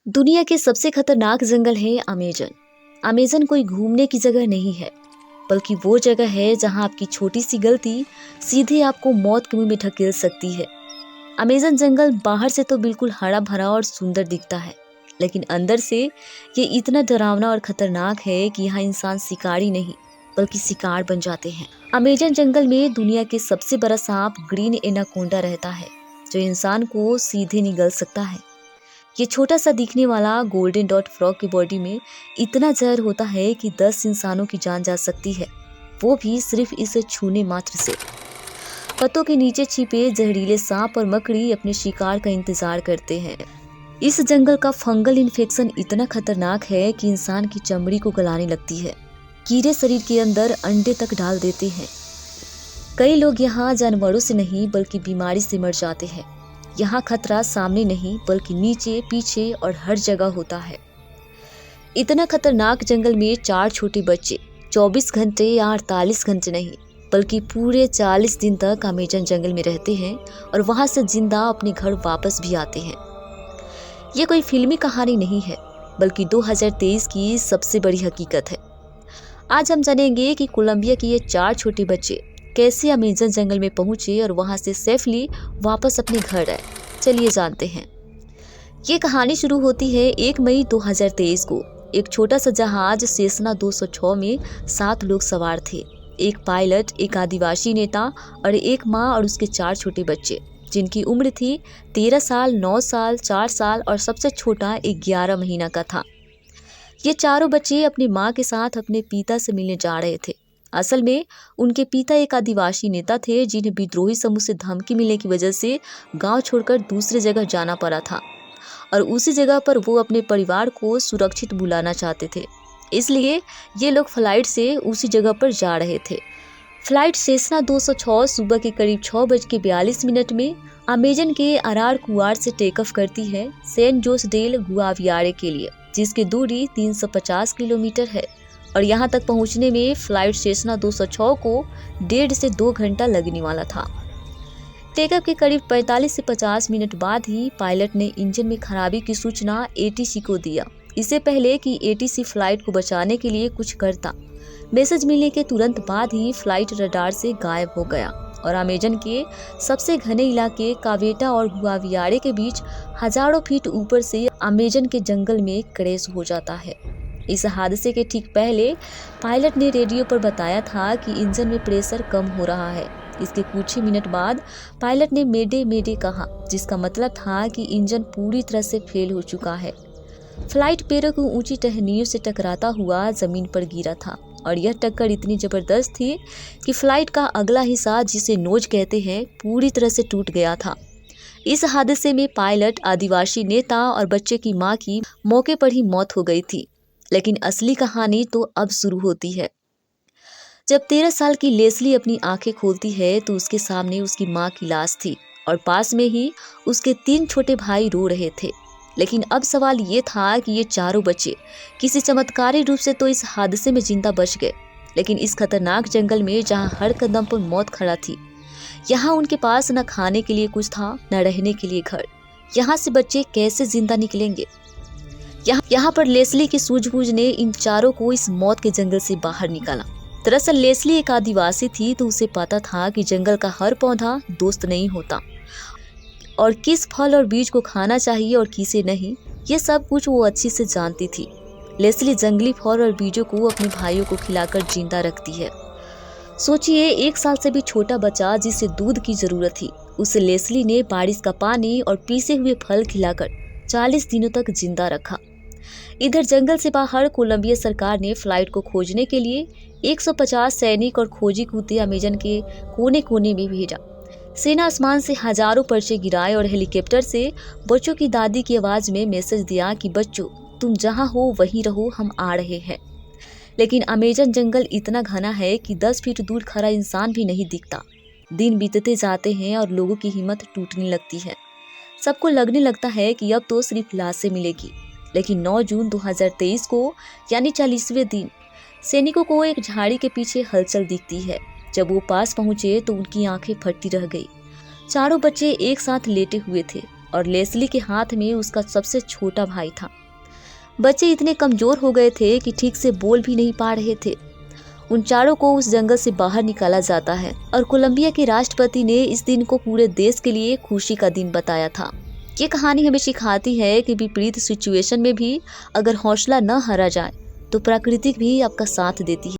दुनिया के सबसे खतरनाक जंगल है अमेजन। अमेजन कोई घूमने की जगह नहीं है, बल्कि वो जगह है जहां आपकी छोटी सी गलती सीधे आपको मौत के मुंह में ढकेल सकती है। अमेजन जंगल बाहर से तो बिल्कुल हरा भरा और सुंदर दिखता है, लेकिन अंदर से ये इतना डरावना और खतरनाक है कि यहाँ इंसान शिकारी नहीं बल्कि शिकार बन जाते हैं। अमेजन जंगल में दुनिया के सबसे बड़ा सांप ग्रीन एनाकोंडा रहता है, जो इंसान को सीधे निगल सकता है। ये छोटा सा दिखने वाला गोल्डन डॉट फ्रॉग की बॉडी में इतना जहर होता है कि 10 इंसानों की जान जा सकती है, वो भी सिर्फ इसे छूने मात्र से। पत्तों के नीचे छिपे जहरीले सांप और मकड़ी अपने शिकार का इंतजार करते हैं। इस जंगल का फंगल इन्फेक्शन इतना खतरनाक है कि इंसान की चमड़ी को गलाने लगती है। कीड़े शरीर के अंदर अंडे तक डाल देते हैं। कई लोग यहाँ जानवरों से नहीं बल्कि बीमारी से मर जाते हैं। यहाँ खतरा सामने नहीं बल्कि नीचे, पीछे और हर जगह होता है। इतना खतरनाक जंगल में 4 छोटे बच्चे 24 घंटे या 48 घंटे नहीं बल्कि पूरे 40 दिन तक अमेजन जंगल में रहते हैं और वहां से जिंदा अपने घर वापस भी आते हैं। ये कोई फिल्मी कहानी नहीं है, बल्कि 2023 की सबसे बड़ी हकीकत है। आज हम जानेंगे कि कोलंबिया के ये 4 छोटे बच्चे कैसे अमेजन जंगल में पहुंचे और वहां से सेफली वापस अपने घर आए। चलिए जानते हैं। ये कहानी शुरू होती है 1 मई 2023 को। एक छोटा सा जहाज सेसना 206 में 7 लोग सवार थे। एक पायलट, एक आदिवासी नेता और एक माँ और उसके 4 छोटे बच्चे, जिनकी उम्र थी 13 साल, 9 साल, 4 साल और सबसे छोटा 11 महीना का था। ये चारों बच्चे अपनी माँ के साथ अपने पिता से मिलने जा रहे थे। असल में उनके पिता एक आदिवासी नेता थे, जिन्हें विद्रोही समूह से धमकी मिलने की वजह से गांव छोड़कर दूसरी जगह जाना पड़ा था और उसी जगह पर वो अपने परिवार को सुरक्षित बुलाना चाहते थे। इसलिए ये लोग फ्लाइट से उसी जगह पर जा रहे थे। फ्लाइट सेसना 206 सुबह के करीब 6:42 में अमेजन के अरार कुआर से टेक ऑफ करती है सेंट जोस डेल गुआवियारे के लिए, जिसकी दूरी 350 किलोमीटर है और यहाँ तक पहुँचने में फ्लाइट सेसना 206 को 1.5 से 2 घंटा लगने वाला था। टेकअप के करीब 45 से 50 मिनट बाद ही पायलट ने इंजन में खराबी की सूचना एटीसी को दिया, इससे पहले कि एटीसी फ्लाइट को बचाने के लिए कुछ करता। मैसेज मिलने के तुरंत बाद ही फ्लाइट रडार से गायब हो गया और अमेजन के सबसे घने इलाके कावेटा और गुआवियारे के बीच हजारों फीट ऊपर से अमेजन के जंगल में क्रैश हो जाता है। इस हादसे के ठीक पहले पायलट ने रेडियो पर बताया था कि इंजन में प्रेशर कम हो रहा है। इसके कुछ ही मिनट बाद पायलट ने मेडे मेडे कहा, जिसका मतलब था कि इंजन पूरी तरह से फेल हो चुका है। फ्लाइट पेड़ों की ऊंची टहनियों से टकराता हुआ जमीन पर गिरा था और यह टक्कर इतनी जबरदस्त थी कि फ्लाइट का अगला हिस्सा, जिसे नोज कहते हैं, पूरी तरह से टूट गया था। इस हादसे में पायलट, आदिवासी नेता और बच्चे की मां की मौके पर ही मौत हो गई थी। लेकिन असली कहानी तो अब शुरू होती है। जब 13 साल की लेस्ली अपनी आंखें खोलती है तो उसके सामने उसकी मां की लाश थी और पास में ही उसके 3 छोटे भाई रो रहे थे। लेकिन अब सवाल ये था कि ये चारों बच्चे किसी चमत्कारी रूप से तो इस हादसे में जिंदा बच गए, लेकिन इस खतरनाक जंगल में जहां हर कदम पर मौत खड़ा थी, यहाँ उनके पास न खाने के लिए कुछ था, न रहने के लिए घर। यहाँ से बच्चे कैसे जिंदा निकलेंगे? यहाँ पर लेस्ली की सूझबूझ ने इन चारों को इस मौत के जंगल से बाहर निकाला। दरअसल लेस्ली एक आदिवासी थी, तो उसे पता था कि जंगल का हर पौधा दोस्त नहीं होता और किस फल और बीज को खाना चाहिए और किसे नहीं, ये सब कुछ वो अच्छी से जानती थी। लेस्ली जंगली फल और बीजों को अपने भाइयों को खिलाकर जिंदा रखती है। सोचिए, 1 साल से भी छोटा बच्चा जिसे दूध की जरूरत थी, उसे लेस्ली ने बारिश का पानी और पीसे हुए फल खिलाकर 40 दिनों तक जिंदा रखा। इधर जंगल से बाहर कोलंबिया सरकार ने फ्लाइट को खोजने के लिए 150 सैनिक और खोजी कुत्ते अमेजन के कोने कोने में भेजा। सेना आसमान से हजारों पर्चे गिराए और हेलीकॉप्टर से बच्चों की दादी की आवाज में मैसेज दिया कि बच्चों, तुम जहां हो वहीं रहो, हम आ रहे हैं। लेकिन अमेजन जंगल इतना घना है कि 10 फीट दूर खड़ा इंसान भी नहीं दिखता। दिन बीतते जाते हैं और लोगों की हिम्मत टूटने लगती है। सबको लगने लगता है कि अब तो सिर्फ लाशें मिलेगी। लेकिन 9 जून 2023 को, यानी 40वें दिन, सैनिकों को एक झाड़ी के पीछे हलचल दिखती है। जब वो पास पहुंचे तो उनकी आंखें फटी रह गई। चारों बच्चे एक साथ लेटे हुए थे, और लेस्ली के हाथ में उसका सबसे छोटा भाई था। बच्चे इतने कमजोर हो गए थे कि ठीक से बोल भी नहीं पा रहे थे। उन चारों को उस जंगल से बाहर निकाला जाता है और कोलंबिया के राष्ट्रपति ने इस दिन को पूरे देश के लिए खुशी का दिन बताया था। ये कहानी हमें सिखाती है कि विपरीत सिचुएशन में भी अगर हौसला न हारा जाए तो प्रकृति भी आपका साथ देती है।